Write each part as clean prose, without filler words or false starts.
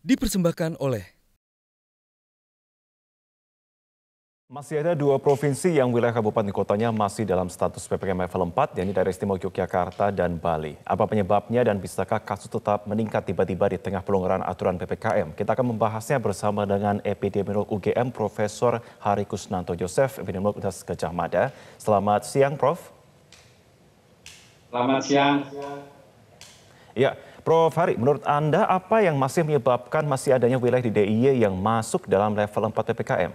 Dipersembahkan oleh Masih ada dua provinsi yang wilayah kabupaten kotanya masih dalam status PPKM level 4, yakni Daerah Istimewa Yogyakarta dan Bali. Apa penyebabnya dan bisakah kasus tetap meningkat tiba-tiba di tengah pelonggaran aturan PPKM? Kita akan membahasnya bersama dengan epidemiolog UGM Profesor Hari Kusnanto Joseph, epidemiolog Universitas Gadjah Mada. Selamat siang, Prof. Selamat siang. Ya, Prof. Hari, menurut Anda apa yang masih menyebabkan masih adanya wilayah di DIY yang masuk dalam level 4 PPKM?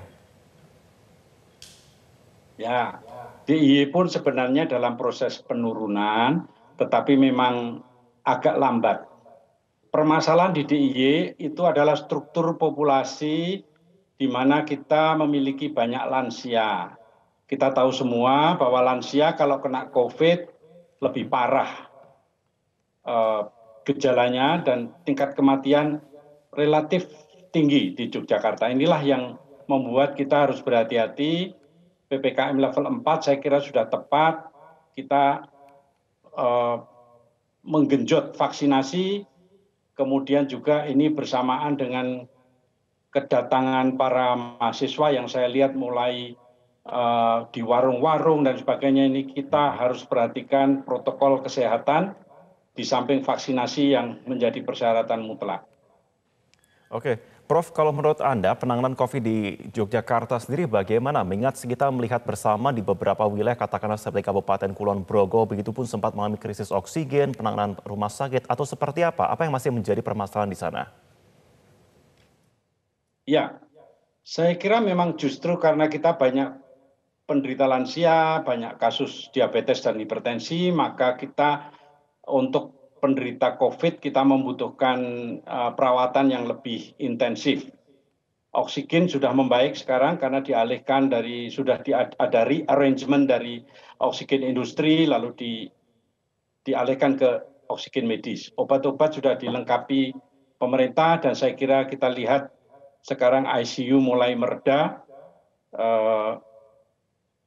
Ya, DIY pun sebenarnya dalam proses penurunan, tetapi memang agak lambat. Permasalahan di DIY itu adalah struktur populasi di mana kita memiliki banyak lansia. Kita tahu semua bahwa lansia kalau kena COVID lebih parah gejalanya dan tingkat kematian relatif tinggi di Yogyakarta. Inilah yang membuat kita harus berhati-hati. PPKM level 4 saya kira sudah tepat, kita menggenjot vaksinasi, kemudian juga ini bersamaan dengan kedatangan para mahasiswa yang saya lihat mulai di warung-warung dan sebagainya. Ini kita harus perhatikan protokol kesehatan di samping vaksinasi yang menjadi persyaratan mutlak. Oke, Prof, kalau menurut Anda penanganan COVID di Yogyakarta sendiri bagaimana? Mengingat kita melihat bersama di beberapa wilayah, katakanlah seperti Kabupaten Kulon Progo, begitupun sempat mengalami krisis oksigen, penanganan rumah sakit, atau seperti apa? Apa yang masih menjadi permasalahan di sana? Ya, saya kira memang justru karena kita banyak penderita lansia, banyak kasus diabetes dan hipertensi, maka kita untuk penderita COVID kita membutuhkan perawatan yang lebih intensif. Oksigen sudah membaik sekarang karena dialihkan dari sudah ada rearrangement dari oksigen industri lalu dialihkan ke oksigen medis. Obat-obat sudah dilengkapi pemerintah dan saya kira kita lihat sekarang ICU mulai mereda,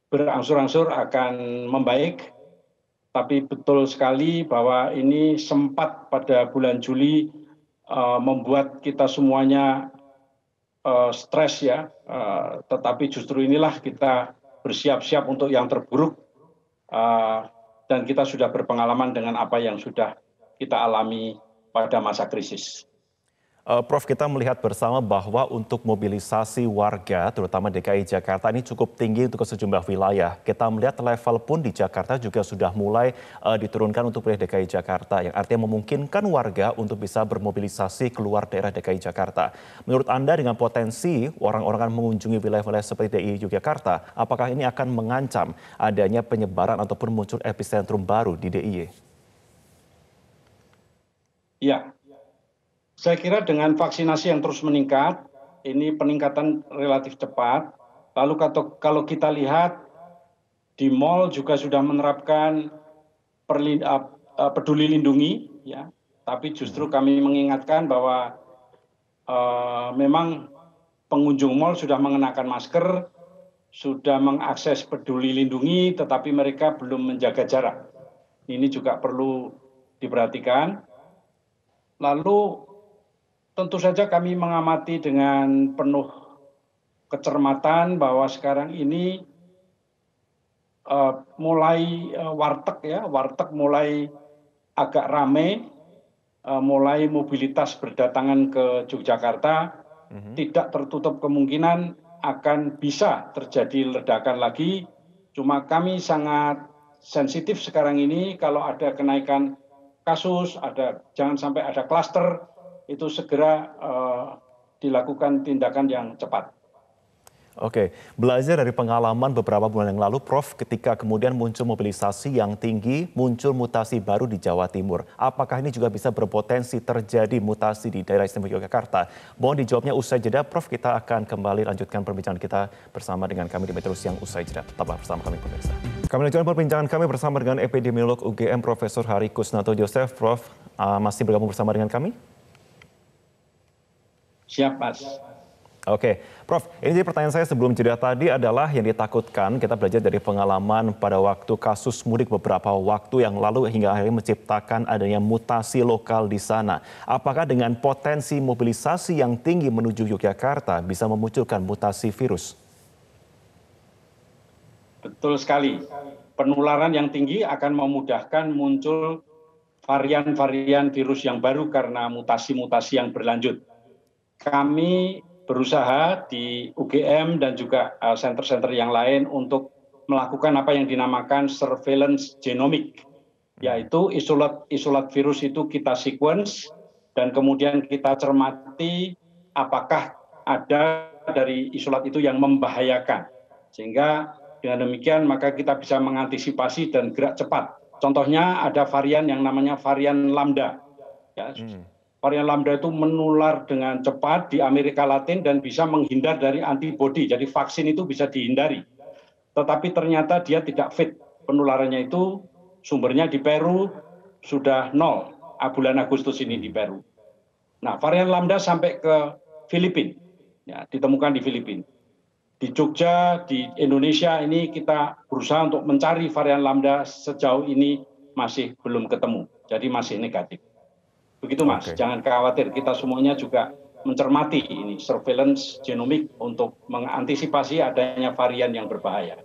berangsur-angsur akan membaik. Tapi betul sekali bahwa ini sempat pada bulan Juli membuat kita semuanya stres ya. Tetapi justru inilah kita bersiap-siap untuk yang terburuk dan kita sudah berpengalaman dengan apa yang sudah kita alami pada masa krisis. Prof, kita melihat bersama bahwa untuk mobilisasi warga, terutama DKI Jakarta ini cukup tinggi untuk sejumlah wilayah. Kita melihat level pun di Jakarta juga sudah mulai diturunkan untuk wilayah DKI Jakarta, yang artinya memungkinkan warga untuk bisa bermobilisasi keluar daerah DKI Jakarta. Menurut Anda dengan potensi orang-orang akan mengunjungi wilayah-wilayah seperti DIY Yogyakarta, apakah ini akan mengancam adanya penyebaran ataupun muncul epicentrum baru di DIY? Ya. Saya kira dengan vaksinasi yang terus meningkat, ini peningkatan relatif cepat. Lalu kalau kita lihat di mal juga sudah menerapkan peduli lindungi, ya. Tapi justru kami mengingatkan bahwa memang pengunjung mal sudah mengenakan masker, sudah mengakses peduli lindungi, tetapi mereka belum menjaga jarak. Ini juga perlu diperhatikan. Lalu tentu saja kami mengamati dengan penuh kecermatan bahwa sekarang ini mulai warteg mulai agak ramai, mulai mobilitas berdatangan ke Yogyakarta, tidak tertutup kemungkinan akan bisa terjadi ledakan lagi. Cuma kami sangat sensitif sekarang ini kalau ada kenaikan kasus, jangan sampai ada klaster, itu segera dilakukan tindakan yang cepat. Oke, belajar dari pengalaman beberapa bulan yang lalu, Prof, ketika kemudian muncul mobilisasi yang tinggi, muncul mutasi baru di Jawa Timur. Apakah ini juga bisa berpotensi terjadi mutasi di daerah istimewa Yogyakarta? Mohon dijawabnya usai jeda, Prof. Kita akan kembali lanjutkan perbincangan kita bersama dengan kami di Metro Siang usai jeda. Tetaplah bersama kami, pemirsa. Kami lanjutkan perbincangan kami bersama dengan epidemiolog UGM Profesor Hari Kusnanto Joseph. Prof, masih bergabung bersama dengan kami? Siap, Mas. Oke, Prof, ini jadi pertanyaan saya sebelum jeda tadi adalah yang ditakutkan kita belajar dari pengalaman pada waktu kasus mudik beberapa waktu yang lalu hingga akhirnya menciptakan adanya mutasi lokal di sana. Apakah dengan potensi mobilisasi yang tinggi menuju Yogyakarta bisa memunculkan mutasi virus? Betul sekali. Penularan yang tinggi akan memudahkan muncul varian-varian virus yang baru karena mutasi-mutasi yang berlanjut. Kami berusaha di UGM dan juga center-center yang lain untuk melakukan apa yang dinamakan surveillance genomik, yaitu isolat virus itu kita sequence dan kemudian kita cermati apakah ada dari isolat itu yang membahayakan. Sehingga dengan demikian maka kita bisa mengantisipasi dan gerak cepat. Contohnya ada varian yang namanya varian Lambda. Ya, varian Lambda itu menular dengan cepat di Amerika Latin dan bisa menghindar dari antibodi. Jadi vaksin itu bisa dihindari. Tetapi ternyata dia tidak fit. Penularannya itu sumbernya di Peru sudah 0 bulan Agustus ini di Peru. Nah, varian Lambda sampai ke Filipina. Ya, ditemukan di Filipina. Di Jogja, di Indonesia ini kita berusaha untuk mencari varian Lambda, sejauh ini masih belum ketemu. Jadi masih negatif. Begitu Mas, jangan khawatir, kita semuanya juga mencermati ini surveillance genomik untuk mengantisipasi adanya varian yang berbahaya.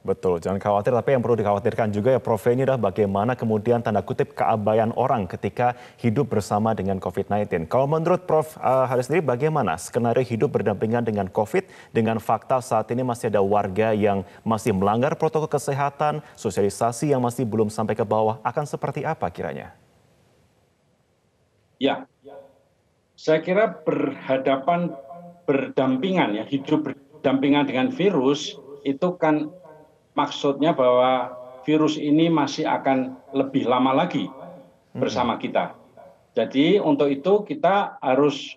Betul, jangan khawatir, tapi yang perlu dikhawatirkan juga ya Prof, ini adalah bagaimana kemudian tanda kutip keabayan orang ketika hidup bersama dengan COVID-19. Kalau menurut Prof Haris sendiri bagaimana skenario hidup berdampingan dengan COVID dengan fakta saat ini masih ada warga yang masih melanggar protokol kesehatan, sosialisasi yang masih belum sampai ke bawah, akan seperti apa kiranya? Ya, saya kira berdampingan ya, hidup berdampingan dengan virus itu kan maksudnya bahwa virus ini masih akan lebih lama lagi bersama kita. Jadi untuk itu kita harus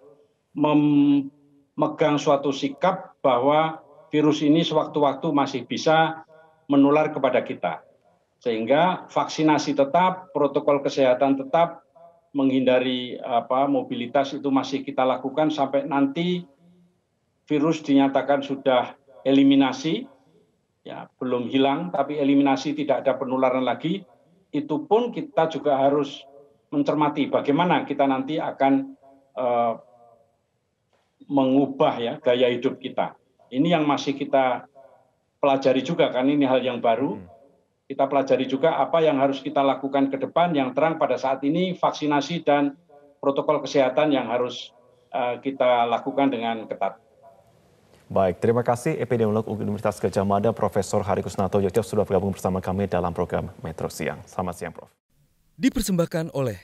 memegang suatu sikap bahwa virus ini sewaktu-waktu masih bisa menular kepada kita. Sehingga vaksinasi tetap, protokol kesehatan tetap, menghindari mobilitas itu masih kita lakukan sampai nanti virus dinyatakan sudah eliminasi. Ya, belum hilang, tapi eliminasi, tidak ada penularan lagi. Itu pun kita juga harus mencermati bagaimana kita nanti akan mengubah ya gaya hidup kita. Ini yang masih kita pelajari juga, kan ini hal yang baru. Kita pelajari juga apa yang harus kita lakukan ke depan. Yang terang pada saat ini vaksinasi dan protokol kesehatan yang harus kita lakukan dengan ketat. Baik, terima kasih epidemiolog Universitas Gadjah Mada Profesor Hari Kusnanto Yogyakarta sudah bergabung bersama kami dalam program Metro Siang. Selamat siang, Prof. Dipersembahkan oleh